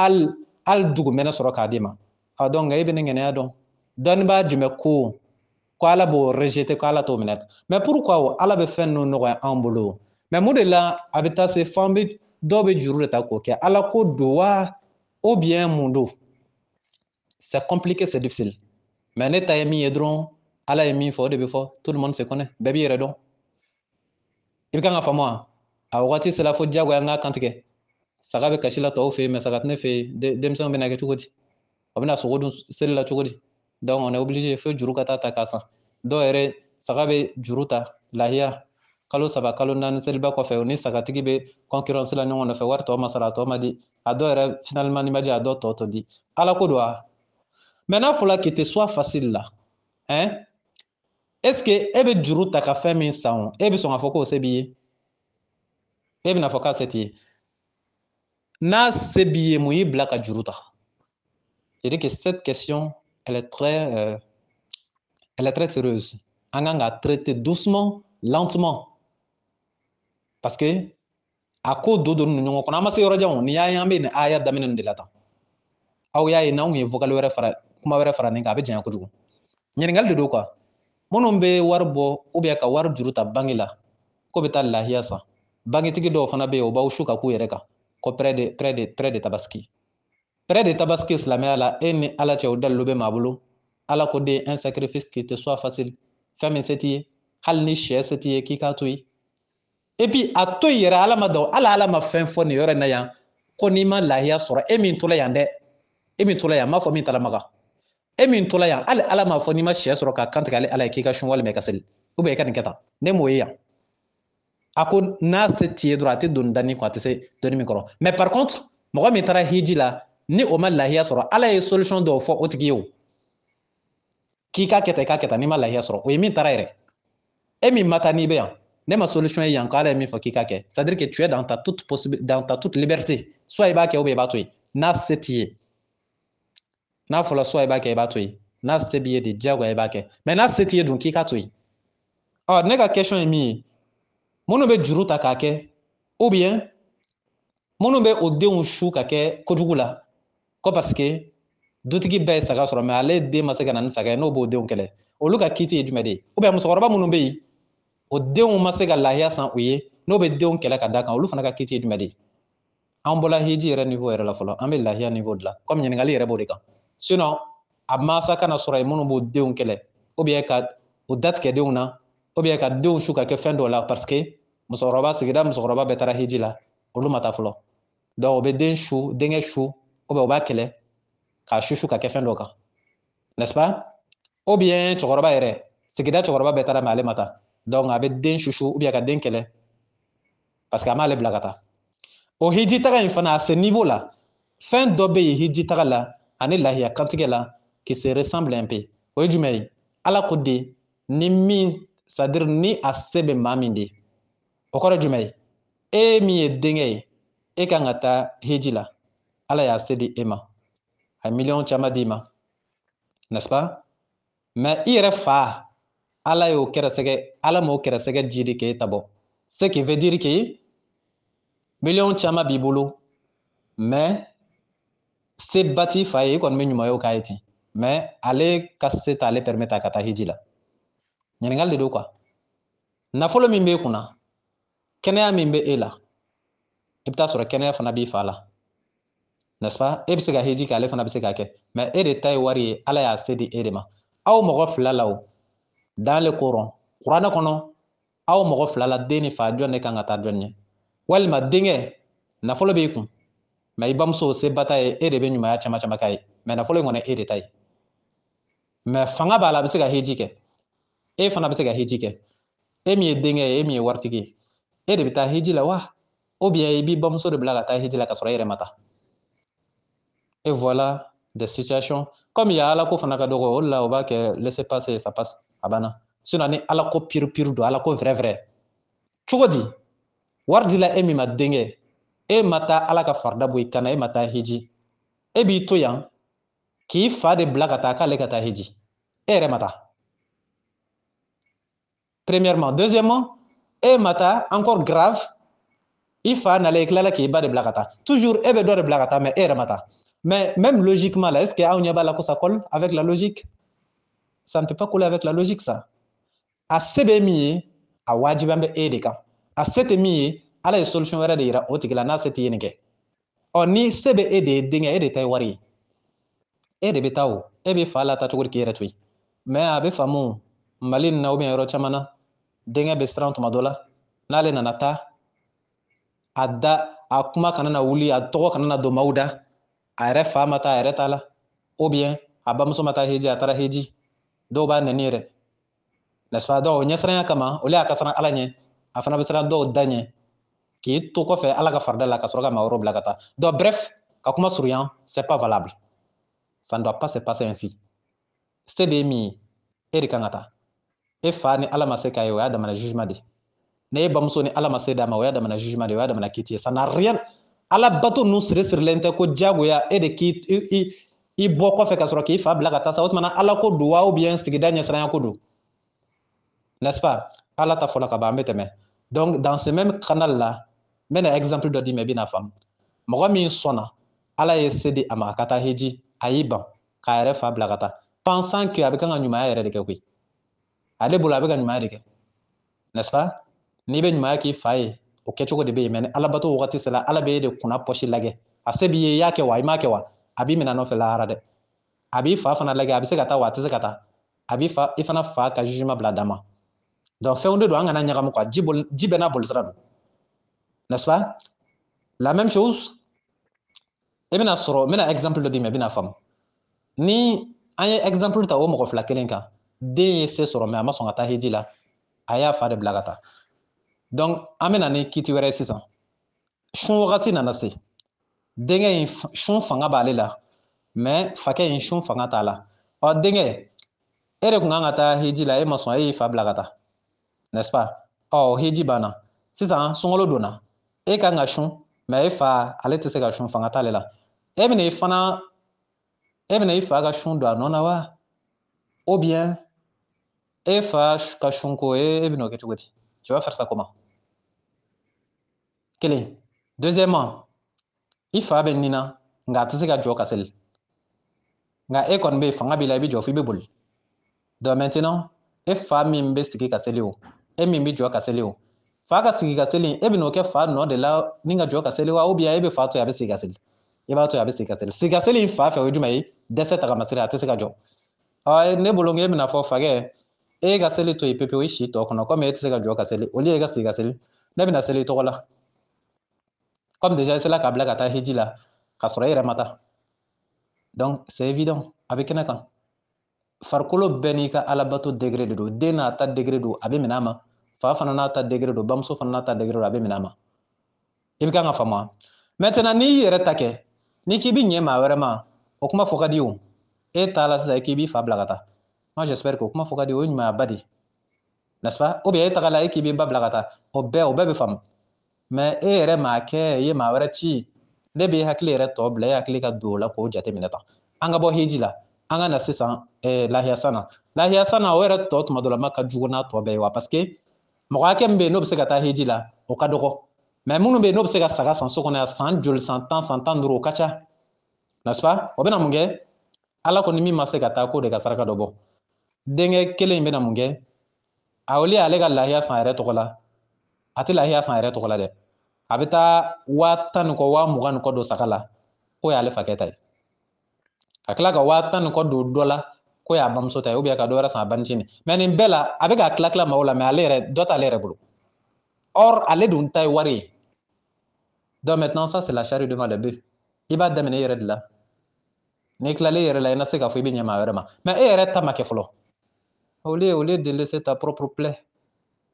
hali dugumɛnɛ sɔrɔ k'a d'i ma a donc e bɛ ne ŋaniya dɔn dɔnnibaa jumɛn ko ala b'o rejeter ko ala t'o minɛ mais pourquoi o ala bɛ fɛn ninnu nɔgɔya anw bolo mais mun de la a bɛ taa se f'an bɛ dɔw bɛ juru de ta k'o kɛ ala ko don wa ou bien mun don c'est compliqué c'est difficile mais ne ta ye min ye dɔrɔn ala ye min fɔ o de bɛ fɔ tout le monde se connaît bɛɛ b'i yɛrɛ dɔn i bɛ kan ka faamu wa a wagati sera fo diyagoya an k'a kantigɛ saga bɛ kasi la tɔw fɛ yen mais saga tɛ ne fɛ yen denmisɛnw bɛna kɛ cogo di o bɛna sogo dun seli la cogo di donc on est obligé fo juru ka taa ta k'a san dɔw yɛrɛ saga bɛ juru ta lahiya kalo 3 kalo 4 seliba kɔfɛ o ni sagatigi bɛ concurrence la ɲɔgɔn nɔfɛ wari tɔ ma sara a tɔ ma di a dɔw yɛrɛ finalement n'i ma di a dɔw tɔ di ala ko don wa mais n'a fɔra qu'il te soit facile la hein est ce que e bɛ juru ta ka fɛn min san e bɛ sɔn k'a fɔ k'o se b'i ye e bɛna fɔ k'a se t'i ye n'a se b'i ye mun y'i bila ka juru ta je dis que cette question elle est très sérieuse an kan ka traiter doucement lentement parce que a ko don ninnu ɲɔgɔn kɔnɔ an ma se yɔrɔ jan o ni y'a ye an bɛ nin aya daminɛ nin de la tan aw y'a ye n'anw ye vocal wɛrɛ fara kuma wɛrɛ fara nin kan a bɛ janya kojugu ɲininkali de don quoi minnu bɛ wari bɔ ou bien ka wari juru ta banque la ko bɛ taa lahiya san banketigi dɔw fana bɛ yen o b'aw su ka k'u yɛrɛ kan ko près de tabaski près de tabaski silamɛya la e ni ala cɛ o dalilu bɛ maa bolo ala ko de un sacrifice qui te soit facile fɛn min se t'i ye hali ni sɛ se t'i ye k'i k'a to yen et puis a to yen yɛrɛ ala ma dɔn hali ala ma fɛn fɔ nin yɔrɔ in na yan ko n'i ma lahiya sɔrɔ e min tola yan dɛ e min tola yan n m'a fɔ min taara maga e min tola yan hali ala m'a fɔ n'i ma sɛ sɔrɔ ka kantigɛ ale ala ye k'i ka sun walima i ka seli ou bien i ka nin kɛ tan ne m'o ye yan a ko n'a se t'i ye dɔrɔn a tɛ don danni kɔ a tɛ se dɔnni min kɔrɔ mais par contre mɔgɔ min taara hiji la ni o ma lahiya sɔrɔ ala ye solution dɔw fɔ o tigi ye o k'i k'a kɛ tan i k'a kɛ tan n'i ma lahiya sɔrɔ o ye min taara yɛrɛ e min ma taa n'i bɛ yan ne ma solution ye yan ko ala ye min fɔ k'i k'a kɛ c'est à dire que tu es dans ta toute liberté soit i b'a kɛ ou bien i b'a to yen n'a se t'i ye n'a fɔra soit i b'a kɛ i b'a to yen n'a se b'i ye de diyagoya i b'a kɛ mais n'a se t'i ye dun k'i k'a to yen ɔ ne ka question ye min ye minnu bɛ juru ta k'a kɛ ou bien minnu bɛ o denw su ka kɛ kojugu la ko parce que dutigi bɛɛ ye saga sɔrɔ mais ale den ma se ka na ni saga ye n'o b'o denw kɛlɛ olu ka kiiti ye jumɛn de ye ou bien musokɔrɔba minnu bɛ yen o denw ma se ka lahiya san u ye n'o bɛ denw kɛlɛ ka d'a kan olu fana ka kiiti ye jumɛn de ye an bɔla hiji yɛrɛ niveau yɛrɛ la fɔlɔ an bɛ lahiya niveau de la comme ɲininkali yɛrɛ b'o de kan sinon a mansa kana sɔrɔ yen minnu b'o denw kɛlɛ ou bien ka o datigɛ denw na ou bien ka denw su ka kɛ fɛn dɔw la parce que sigida musokɔrɔba bɛɛ taara hiji la olu ma taa fɔlɔ donc o bɛ denkɛ su ou bien o b'a kɛlɛ k'a susu ka kɛ fɛn dɔ kan n'est-ce pas ou bien cɛkɔrɔba yɛrɛ sigida cɛkɔrɔba bɛɛ taara mais ale ma taa donc a bɛ den susu ou bien ka den kɛlɛ parce que a m'ale bila ka taa o hiji taga in fana a ce niveau la fɛn dɔ bɛ yen hiji taga la ani lahiya kantigɛ la qui se ressemble un peu o ye jumɛn ye ala ko de ni min c'est à dire ni a se bɛ maa min de o kɔrɔ jumɛn ye e min ye denkɛ ye e kan ka taa hiji la ala y'a se di e ma a miliyɔn caman d'i ma n'est-ce pas mais i yɛrɛ fa ala y'o kɛrɛsɛgɛ ala m'o kɛrɛsɛgɛ ji de k'e ta bɔ ce qui veut dire que miliyɔn caman b'i bolo mais se ba t'i fa ye i kɔni bɛ ɲumanyew k'a ye ten mais ale ka se t'ale permettre a ka taa hiji la ɲininkali de don quoi nafolo min b'e kunna kɛnɛya min bɛ e la i bɛ taa sɔrɔ kɛnɛya fana b'i fa la n'est-ce pas e bɛ se ka hiji kɛ ale fana bɛ se k'a kɛ mais e de ta ye wari ye ala y'a se di e de ma aw mɔgɔ fila la o dans le Coran kuranɛ kɔnɔ aw mɔgɔ fila la den ni fa jɔn de kan ka taa jɔn ɲɛ walima denkɛ nafolo b'i kun mais i bamuso se ba ta ye e de bɛ ɲumanya caman caman k'a ye mais nafolo in kɔni e de ta ye mais fanga b'a la a bɛ se ka hiji kɛ e fana bɛ se ka hiji kɛ e min ye denkɛ ye e min ye waritigi ye e de bɛ taa hiji la wa ou bien i b'i bamuso de bila ka taa hiji la ka sɔrɔ e yɛrɛ ma taa et voilà des situations comme il y a ala ko fana ka dɔgɔ o de la o b'a kɛ laisser passer ça passe a banna sinon ni ala ko pire pire don ala ko vrai vrai cogo di wari dila e min ma denkɛ e ma taa ala ka farida bɔ i kan na e ma taa hiji e b'i to yan k'i fa de bila ka taa k'ale ka taa hiji e yɛrɛ ma taa premièrement deuxièmement e ma taa encore grave i fa nalen i tilala k'i ba de bila ka taa toujours e bɛ dɔ de bila ka taa mais e yɛrɛ ma taa mais même logiquement là est-ce que aw ɲɛ b'a la ko ça colle avec la logique ça ne peut pas coller avec la logique ça a se bɛ min ye a wajiban bɛ e de kan a se tɛ min ye ala ye solution wɛrɛ de yira o tigi la n'a se t'i ye nin kɛ ɔ ni se bɛ e de ye denkɛ e de ta ye wari ye e de bɛ taa o e bɛ fa la taa cogo di k'i yɛrɛ to yen mais a bɛ faamu mali nin na ou bien yɔrɔ caman na denkɛ bɛ siran tuma dɔ la n'ale nana taa a kuma kana na wuli a tɔgɔ kana na don maaw da a yɛrɛ fa ma taa a yɛrɛ ta la ou bien a bamuso ma taa hiji a taara hiji dɔw b'a nɛni yɛrɛ n'est-ce pas donc ɲɛsiranya kama olu y'a ka siran ala ɲɛ a fana bɛ siran dɔw da ɲɛ k'i to kɔfɛ ala ka farida la ka sɔrɔ ka maa wɛrɛw bila ka taa donc bref ka kuma surunya c'est pas valable ça ne doit pas se passer ainsi se bɛ min ye e de kan ka taa e fa ni ala ma se k'a ye o y'a damana jugement de ne e bamuso ni ala ma se d'a ma o y'a damana jugement de o y'a damana kiiti ye ça n'a rien ala bato ninnu siri sirilen tɛ ko diyagoya e de k'i bɔ kɔfɛ ka sɔrɔ k'i fa bila ka taa sa o tumana ala ko don wa ou bien sigida ɲɛsiranya ko don n'est-ce pas ala ta fɔla ka ban an bɛ tɛmɛ donc dans ce même canal là n bɛna exemple dɔ d'i ma i bɛna faamu mɔgɔ min sɔnna ala ye se di a ma a ka taa hiji a y'i ban k'a yɛrɛ fa bila ka taa pensant que a bɛ kan ka ɲumanya yɛrɛ de kɛ koyi ale bolo a bɛ ka ɲumanya de kɛ n'est-ce pas n'i bɛ ɲumanya k'i fa ye o kɛcogo de bɛ yen mais ni alabato wagati sera ala bɛ e de kunna pɔsi lajɛ a se b'i ye i y'a kɛ wa i m'a kɛ wa a b'i minɛ nɔfɛ lahara dɛ a b'i fa fana lajɛ a bɛ se ka taa wa a tɛ se ka taa a b'i fa i fana fa ka jugement bila dama donc fɛnw de don an kana ɲagamu quoi ji bɛɛ n'a bolisira don n'est-ce pas la même chose i bɛna sɔrɔ n bɛna exemple dɔ d'i ma i bɛna faamu ni an ye exemple ta o mɔgɔ fila kelen kan den ye se sɔrɔ mais a ma sɔn ka taa hiji la a y'a fa de bila ka taa donc an bɛna ni kiiti wɛrɛ ye sisan sun wagati nana se denkɛ in sun fanga b'ale la mais fakɛ in sun fanga t'a la ɔ denkɛ e de kun kan ka taa hiji la e ma sɔn e y'i fa bila ka taa n'est-ce pas ɔ hiji banna sisan sunkalo donna e kan ka sun mais e fa ale tɛ se ka sun fanga t'ale la e bɛna i fa ka sun don a nɔ na wa ou bien e fa ka sunko e bɛna o kɛ cogo di tu vas faire ça comment kelen deuxièmement i fa bɛ nin na nka a tɛ se ka jɔ ka seli nka e kɔni bɛ fanga b'i la i bɛ jɔ f'i bɛ boli donc maintenant e fa min bɛ sigi ka seli o e min bɛ jɔ ka seli o fa ka sigi ka seli e bɛ n'o kɛ fa nɔ de la ni ka jɔ ka seli wa ou bien e bɛ fa to yen a bɛ sigi ka seli i b'a to yen a bɛ sigi ka seli sigi ka seli in fa fɛ o ye jumɛn ye dɛsɛ tagamasira a tɛ se ka jɔ ne bolo e bɛna fɔ fakɛ e ka seli to yen pepewu i si tɔ kɔnɔ komi e tɛ se ka jɔ ka seli au lieu e ka sigi ka seli ne bɛna seli i tɔgɔ la comme déjà i sela k'a bila ka taa hiji la k'a sɔrɔ e yɛrɛ ma taa donc c'est évident a bɛ kɛnɛ kan farikolo bɛɛ n'i ka alabato degré de don den n'a ta degré don a bɛ minɛ a ma fa fana n'a ta degré don bamuso fana n'a ta degré don a bɛ minɛ a ma i bɛ kan ka faamu maintenant n'i y'i yɛrɛ ta kɛ n'i k'i bɛ ɲɛ maa wɛrɛ ma o kuma fɔ ka di o e t'a la sisan k'i b'i fa bila ka taa moi j'espère que o kuma fɔ ka di o ye ɲumanyaba de ye n'est-ce pas? Ou bien tagala e kibi babla kata o be fam mais e yɛrɛ m'a kɛ ye maa wɛrɛ ci ne bɛ hakili yɛrɛ tɔ bila e hakili ka don o la k'o jate minɛ tan an ka bɔ hiji la an ka na sisan lahiya sana o yɛrɛ tɔ tuma dɔ la ma ka jugu n'a tɔ bɛɛ ye wa parce que mɔgɔ hakɛ min bɛ yen n'o bɛ se ka taa hiji la o ka dɔgɔ mais minnu bɛ yen n'o bɛ se ka saga san so kɔnɔ yan san joli san 10 san 15 o ka ca n'est-ce pas o bɛna mun kɛ ala kɔni min ma se ka taa k'o de ka saraka dɔ bɔ denkɛ kelen in bɛna mun kɛ a wuli ale ka lahiya san yɛrɛ tɔgɔ la a tɛ lahiya san yɛrɛ tɔgɔ la dɛ a bɛ taa 10,000 nin kɔ 20,000 nin kɔ don saga la k'o y'ale fakɛ ta ye ka tila ka 10,000 nin kɔ don dɔ la k'o y'a bamuso ta ye ou bien ka dɔ wɛrɛ san a banicinin mais nin bɛɛ la a bɛ ka tila tila maaw la mais ale yɛrɛ dɔ t'ale yɛrɛ bolo or ale dun ta ye wari ye donc maintenant ça c'est la charrue devant les bœufs i b'a daminɛ i yɛrɛ de la n'i tilala i yɛrɛ la i na se k'a fɔ i bɛ ɲɛ maa wɛrɛ ma mais e yɛrɛ ta ma kɛ fɔlɔ au lieu de laisser ta propre plaie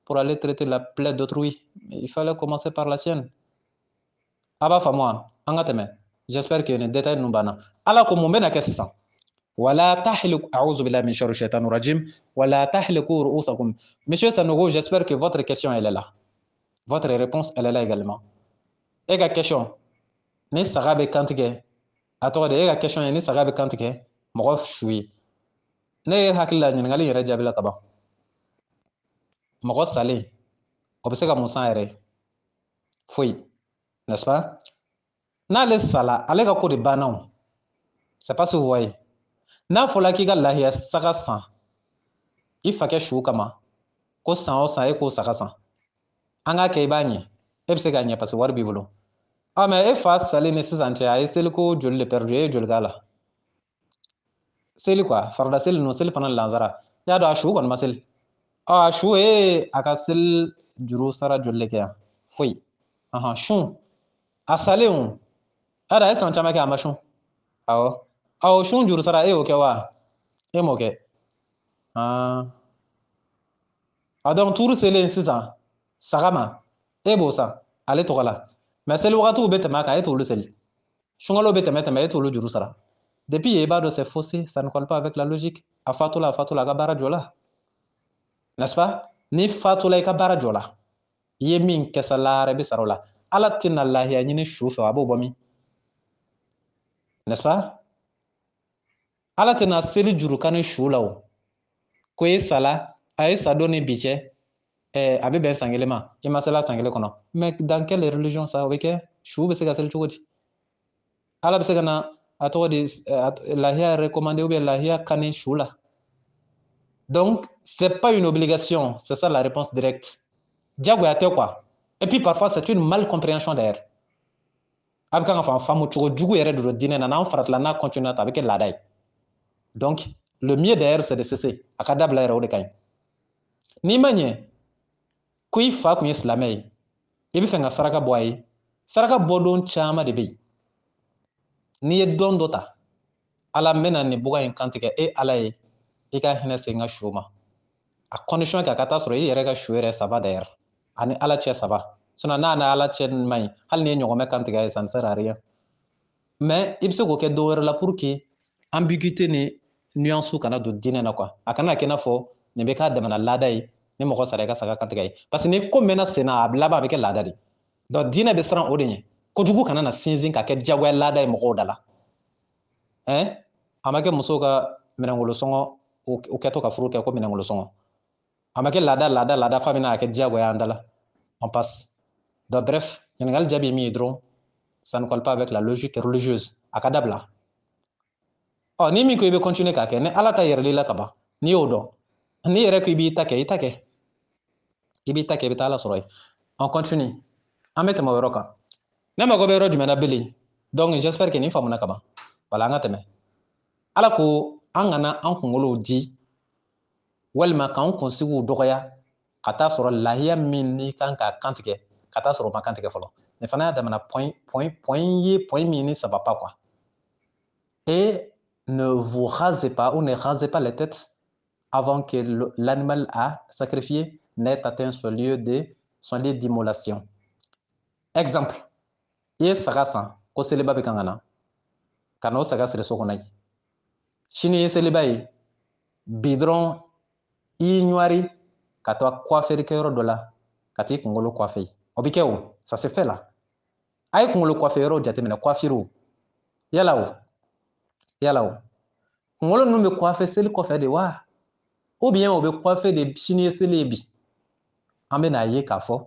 pour aller traiter la plaie d'autrui il fallait commencer par la sienne a b'a faamu wa an ka tɛmɛ j'espère que nin détail ninnu banna ala ko mun bɛna kɛ sisan wala tahliku a'udhu billahi min sharri shaitanir rajim wala tahliku ru'usakum monsieur Sanogo j'espère que votre question elle est là votre réponse elle est là également e ka question ni saga bɛ kantigɛ a tɔgɔ de e ka question ye ni saga bɛ kantigɛ mɔgɔ su ye ne ye hakili la ɲininkali yɛrɛ jaabi la ka ban mɔgɔ salen o bɛ se ka mun san yɛrɛ foyi n'est-ce pas n'ale sala ale ka ko de banna o c'est pas si vous voyez n'a fɔla k'i ka lahiya saga san i fakɛ su kama ko san o san e k'o saga san an k'a kɛ i b'a ɲɛ e bɛ se k'a ɲɛ parce que wari b'i bolo ah mais e fa salen ni sisan cɛ a ye seliko joli de perdu e ye joli k'a la seli quoi farida seli ninnu seli fana lansara i y'a dɔn a su kɔni ma seli a su a ka seli juru sara joli de kɛ yan foyi sun a salen o y'a dɔn a ye san caman kɛ a ma sun awɔ sun juru sara e y'o kɛ wa e m'o kɛ donc tuuru selen sisan saga ma e b'o san ale tɔgɔ la mais seli wagatiw bɛ tɛmɛ a kan e t'olu seli sunkalo bɛ tɛmɛ e t'olu juru sara depuis yen i b'a dɔn c'est faussé ça ne colle pas avec la logique a fatula a ka baara jɔ la n'est-ce pas ni fatula i ka baara jɔ la i ye min kɛ sa lahara i bɛ sara o la ala tɛna lahiya ɲini su fɛ a b'o bɔ min n'est-ce pas ala tɛna seli juru kani su la o ko e sala a ye sa don ni bi cɛ a bɛ bɛn san kelen ma i ma sela san kelen kɔnɔ mais dans quelle religion ça o bɛ kɛ su bɛ se ka seli cogo di ala bɛ se ka na a tɔgɔ di lahiya recommandé ou bien lahiya kani su la donc c'est pas une obligation c'est ça la réponse directe diyagoya tɛ quoi et puis parfois c'est une mal compréhension d'ailleurs a bɛ kan ka faamu cogo jugu yɛrɛ de don diinɛ na n'an faratila n'a continue ta a bɛ kɛ laada ye donc le mieux d'ailleurs c'est de cesser a ka dabila yɛrɛ o de ka ɲi n'i ma ɲɛ ko i fa tun ye silamɛ ye i bɛ fɛ ka saraka bɔ a ye saraka bɔdon caman de bɛ yen n'i ye dɔn dɔ ta ala n bɛna nin bugan in kantigɛ e ala ye i ka hinɛ se n ka su ma a condition kan ka taa sɔrɔ i yɛrɛ ka su yɛrɛ saba d'ailleurs ani ala cɛ saba sinon n'a ni ala cɛ ma ɲi hali ni ye ɲɔgɔnmɛ kantigɛ a ye ça ne sert à rien mais i bɛ se k'o kɛ dɔ wɛrɛ la pour que ambiguïté ni nuance kana don diinɛ na quoi a kana kɛ i n'a fɔ nin bɛ k'a damana laada ye ni mɔgɔ sara i ka saga kantigɛ ye parce que ni ko mɛnna sen na a laban a bɛ kɛ laada de donc diinɛ bɛ siran o de ɲɛ kojugu kana na sinsin ka kɛ diyagoya laada ye mɔgɔw da la a ma kɛ musow ka minɛnkolo sɔngɔ o kɛtɔ ka furu kɛ ko minɛnkolo sɔngɔ a ma kɛ laada f'a bɛna a kɛ diyagoya an da la on passe donc bref ɲininkali jaabi ye min ye dɔrɔn ça ne colle pas avec la logique religieuse a ka dabila ni min ko i bɛ continuer k'a kɛ ni ala ta yɛrɛli la ka ban n'i y'o dɔn n'i yɛrɛ ko i b'i ta kɛ i ta kɛ i b'i ta kɛ i bɛ taa ala sɔrɔ yen on continue an bɛ tɛmɛ o yɔrɔ kan ne mago bɛ yɔrɔ jumɛn na bilen donc j'espère que nin faamuna ka ban wala an ka tɛmɛ ala ko an kana an kunkolow di walima k'an kunsigiw dɔgɔya ka taa sɔrɔ lahiya min n'i kan k'a kantigɛ ka taa sɔrɔ o ma kantigɛ fɔlɔ nin fana y'a damana point ye point min ni saba pas quoi et ne vous rasez pas ou ne rasez pas les têtes avant que l'animal à sacrifier n'ait atteint son lieu d'immolation. Exemple, i ye saga san ko seliba bɛ kan ka na ka n'o saga siri so kɔnɔ yen sini ye seliba ye bi dɔrɔn i y'i ɲuwari ka taa coiffeur kɛyɔrɔ dɔ la ka t'i kunkolo coiffer o bɛ kɛ o ça se fait là a ye kunkolo coiffer yɔrɔ jateminɛ coiffure yala o kunkolo ninnu bɛ coiffer seli kɔfɛ de wa ou bien o bɛ coiffer de sini ye seli ye bi an bɛ n'a ye k'a fɔ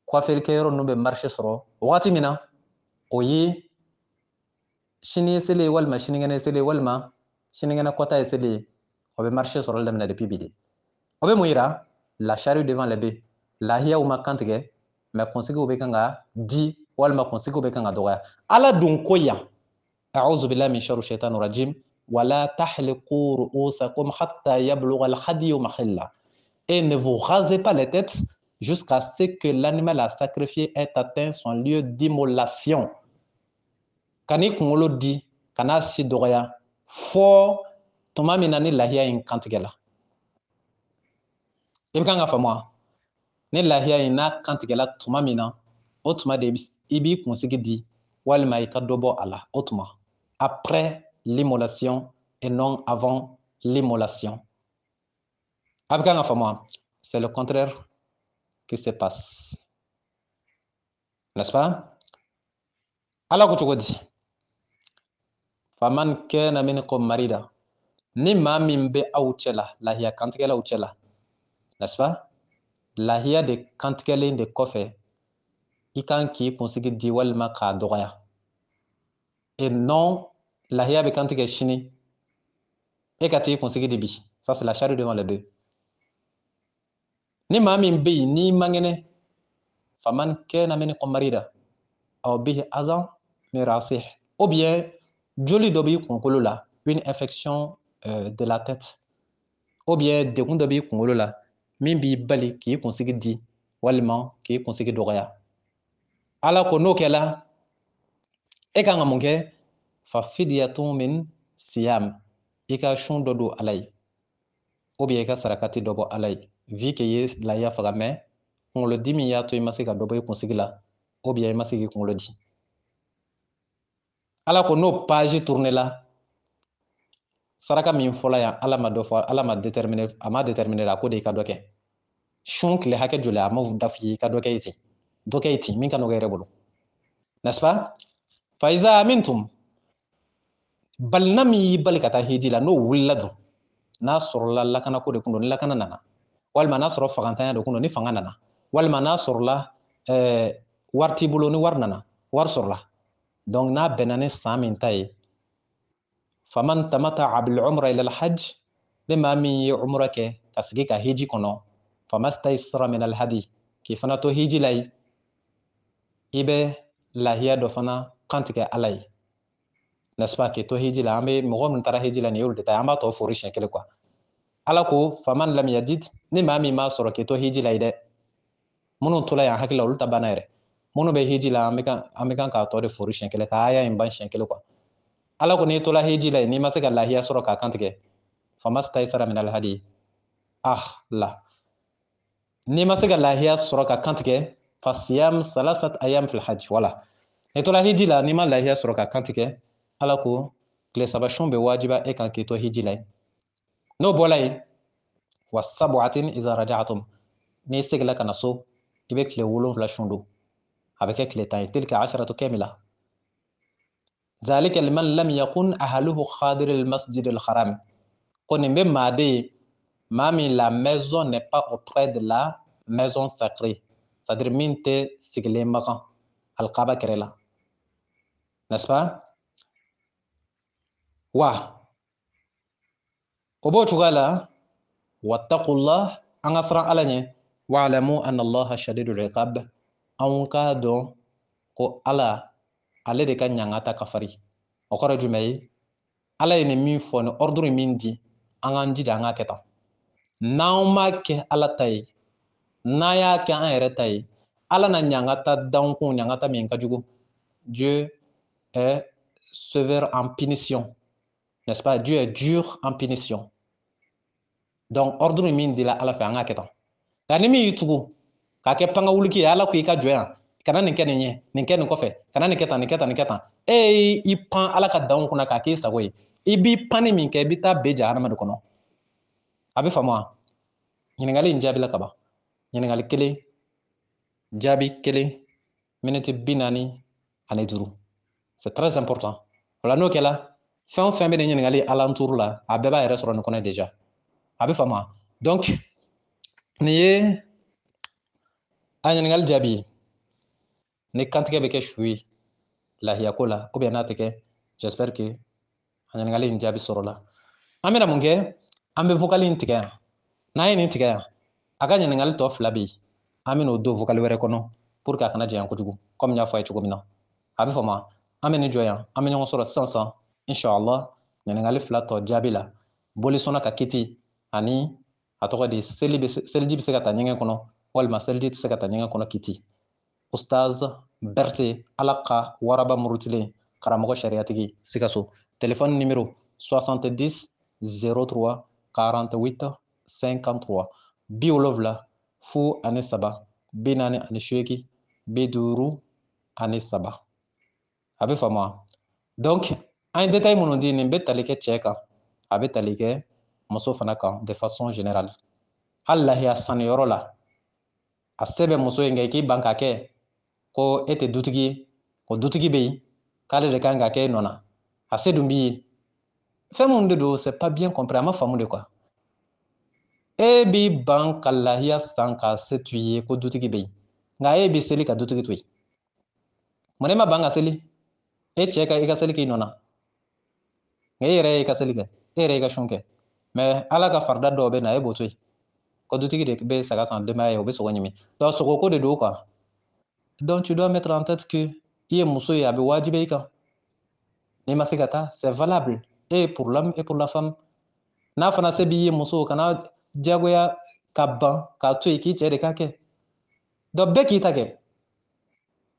coiffeur kɛyɔrɔ ninnu bɛ marché sɔrɔ wagati min na o ye sini ye seli ye walima sinikɛnɛ ye seli ye walima sinikɛnɛ kɔta ye seli ye o bɛ marché sɔrɔli daminɛ depuis bi de o bɛ mun yira la charrue devant les bœufs lahiyaw ma kantigɛ mais kunsigiw bɛ kan ka di walima kunsigiw bɛ kan ka dɔgɔya ala dun ko yan a'udhu billahi min sharri shaitanir rajim wala tahliqu ru'usakum hatta yablugha al-hadiyu mahilla et ne vous rasez pas les têtes jusqu'à ce que l'animal à sacrifier ait atteint son lieu d'immolation kani kunkolo di kana si dɔgɔya fɔ tuma min na ni lahiya in kantigɛla i bɛ kan ka faamu ni lahiya in n'a kantigɛla tuma min na o tuma de i b'i kunsigi di walima i ka dɔ bɔ a la o tuma après l'immolation et non avant l'immolation a bɛ kan ka faamu c'est le contraire qui se passe n'est-ce pas ala ko cogo di faman kana minkum marida ni maa min bɛ aw cɛ la lahiya kantigɛlaw cɛ la n'est-ce pas lahiya de kantigɛlen de kɔfɛ i kan k'i kunsigi di walima k'a dɔgɔya et non lahiya bɛ kantigɛ sini e ka t'i kunsigi di bi ça c'est la charrue devant les bœufs ni maa min bɛ yen n'i man kɛnɛ faman kana minkum marida aw bihi azan min rasih ou bien joli dɔ b'i kunkolo la une infection de la tête ou bien degun dɔ b'i kunkolo la min b'i bali k'i kunsigi di walima k'i kunsigi dɔgɔya ala ko n'o kɛla e kan ka mun kɛ fa fidyatun min siyam i ka sun dɔ don ala ye ou bien i ka sarakati dɔ bɔ ala ye vu que i ye lahiya faga mɛ kunkolodimi y'a to i ma se ka dɔ bɔ i kunsigi la ou bien i ma se k'i kunkolo di ala ko n'o page tourné la saraka min fɔla yan ala ma dɔ fɔ ala ma déterminer a ma déterminer a ko de i ka dɔ kɛ sun tile hakɛ joli a ma da f'i ye i ka dɔ kɛ ye ten dɔ kɛ ye ten min ka nɔgɔ yɛrɛ bolo n'est-ce pas fa iza amintum balina min y'i bali ka taa hiji la n'o wulila dun n'a sɔrɔla lakanako de kun don ni lakana nana walima n'a sɔrɔ fagantanya de kun don ni fanga nana walima n'a sɔrɔla wari t'i bolo ni wari nana wari sɔrɔla donc n'a bɛnna ni san min ta ye faman tamata'a bil umra ila al hajj ni maa min ye umra kɛ ka sigi ka hiji kɔnɔ famastaysara min al hadi k'i fana to hiji la ye i bɛ lahiya dɔ fana kantigɛ ala ye n'est-ce pas k'i to hiji la an bɛ mɔgɔ min taara hiji la nin y'olu de ta ye an b'a tɔ fori siɲɛ kelen quoi ala ko faman lam yajid ni maa min m'a sɔrɔ k'i to hiji la ye dɛ minnu tola yan hakili la olu ta banna yɛrɛ minnu bɛ hiji la an bɛ kan k'a tɔ de fori siɲɛ kelen ka aya in ban siɲɛ kelen quoi ala ko n'i tola hiji la ye n'i ma se ka lahiya sɔrɔ k'a kantigɛ famastaysara min al hadi la n'i ma se ka lahiya sɔrɔ ka kantigɛ fasiyam salasat ayam fil hajj wala n'i tola hiji la n'i ma lahiya sɔrɔ ka kantigɛ ala ko tile saba sun bɛ wajiba e kan k'i to hiji la n'o bɔla yen wa sabuatin iza raja'atum n'i seginna ka na so i bɛ tile 7 sun don a bɛ kɛ tile 10 ye tilka asharatu kamila zalika liman lam yakun ahluhu khadir al masjid al haram ko nin bɛ maaden ye maa min la maison n'est pas auprès de la maison sacrée c'est-à-dire min tɛ sigilen makan alkaba kɛrɛ la n'est-ce pas wa o b'o cogoya la wattaqullah an ka siran ala ɲɛ wa'lamu anna allaha shadidul iqab an k'a dɔn ko ala ale de ka ɲangata ka fari o kɔrɔ jumɛn ye ala ye nin min fɔ ni ordre min di an k'an jija an k'a kɛ tan n'an ma kɛ ala ta ye n'an y'a kɛ an yɛrɛ ta ye ala na ɲangata dankun ɲangata min ka jugu Dieu est sévère en punition n'est-ce pas Dieu est dur en punition donc ordre min dila ala fɛ an k'a kɛ tan nka ni min y'i tugu k'a kɛ panga wuliki ye ala ko i ka jɔ yan kana nin kɛ nin ɲɛ nin kɛ nin kɔfɛ kana nin kɛ tan nin kɛ tan nin kɛ tan e i pan ala ka danw kunna k'a k'i sago ye i b'i panni min kɛ i bɛ taa bɛɛ ja hadamaden kɔnɔ a bɛ faamu wa ɲininkali in jaabi la ka ban ɲininkali kelen jaabi kelen miniti 45 c'est très important o la n'o kɛla fɛn o fɛn bɛ nin ɲininkali alentour la a bɛɛ b'a yɛrɛ sɔrɔ nin kɔnɔ déjà a bɛ faamu donc nin ye a ɲininkali jaabi ye ni kantigɛ bɛ kɛ su ye lahiya ko la ou bien n'a tɛ kɛ j'espère que a ɲininkali in jaabi sɔrɔla an bɛna mun kɛ an bɛ vocal in tigɛ yan n'an ye nin tigɛ yan a ka ɲininkali tɔ 2 bɛ yen an bɛ n'o don vocal wɛrɛ kɔnɔ pour que a kana janya kojugu comme n y'a fɔ a ye cogo min na a bɛ faamu an bɛ nin jɔ yan an bɛ ɲɔgɔn sɔrɔ sisan inshallah ɲininkali 2 tɔ jaabi la boli sɔnna ka kiti ani a tɔgɔ de seliji bɛ se ka ta ɲɛgɛn kɔnɔ walima seliji tɛ se ka ta ɲɛgɛn kɔnɔ kiti Ustaz Berté ala ka waraba murutilen karamɔgɔ sariyatigi Sikaso téléphone numéro 70 03 48 53 70 fu ani saba 48 53 a bɛ faamu donc an ye détail minnu di nin bɛ tali kɛ cɛ kan a bɛ tali kɛ muso fana kan de façon générale hali lahiya saniyɔrɔ la a se bɛ muso in kɛ i k'i ban ka kɛ ko e tɛ dutigi ye ko dutigi bɛ yen k'ale de kan ka kɛ e nɔ na a se dun b'i ye fɛn minnu de don c'est pas bien compris a ma faamu de quoi e b'i ban ka lahiya san ka se to i ye ko dutigi bɛ yen nka e bɛ seli ka dutigi to yen mun ne ma ban ka seli e cɛ ka i ka seli k'i nɔ na nka e yɛrɛ ye i ka seli kɛ e yɛrɛ y'i ka sun kɛ mais ala ka farida dɔw bɛ na e b'o to yen ko dutigi de bɛ saga san denbaya ye o bɛ sogo ɲimi donc sogoko de don quoi donc tu dois mettre en tête que i ye muso ye a bɛ wajibi i kan n'i ma se ka taa c'est valable et pour l'homme et pour la femme n'a fana se b'i ye muso kana diyagoya ka ban k'a to yen k'i cɛ de k'a kɛ donc bɛɛ k'i ta kɛ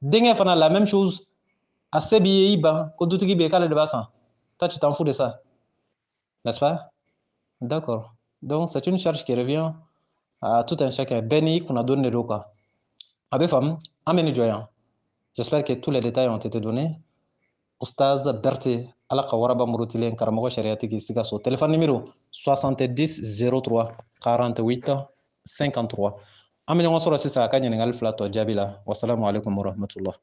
denkɛ fana la même chose a se b'i ye i ban ko dutigi bɛ yen k'ale de b'a san toi tu t'en fous de ça n'est-ce pas d'accord donc c'est une charge qui revient à tout un chacun bɛɛ n'i kunnadonni de don quoi a bɛ faamu an bɛ nin jɔ yan j'espère que tous les détails ont été donnés Ustaz Berté ala ka waraba murutilen karamɔgɔ sariyatigi Sikaso téléphone numéro 70 03 48 53 an bɛ ɲɔgɔn sɔrɔ sisan a ka ɲininkali 2 tɔ jaabi la wasalamu alaikum warahmatullah